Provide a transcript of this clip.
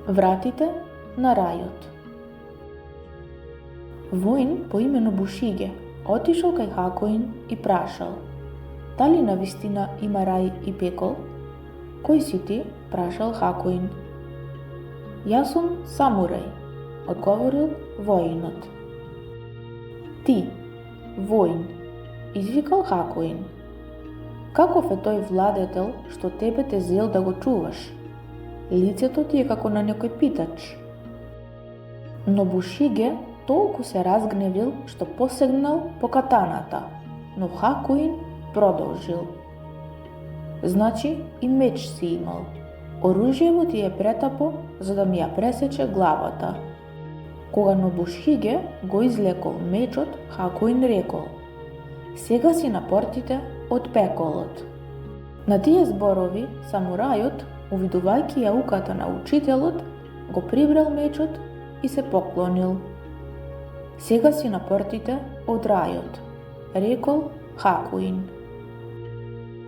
Вратите на рајот. Воин по име Нобушиге отишол кај Хакоин и прашал: дали навистина има рај и пекол? Кој си ти? Прашал Хакоин. Јас сум самурај, одговорил воинот. Ти, воин, извикал Хакоин. Каков е тој владетел што тебе те зел да го чуваш? Лицето ти е како на некој питач. Нобушиге толку се разгневил што посегнал по катаната, но Хакоин продолжил. Значи и меч си имал. Оружјево ти е претапо за да ми ја пресече главата. Кога Нобушиге го излекол мечот, Хакоин рекол: сега си на портите од пеколот. На тие зборови самурајот, увидувајќи јауката на учителот, го прибрал мечот и се поклонил. Сега си на портите од рајот, рекол Хакоин.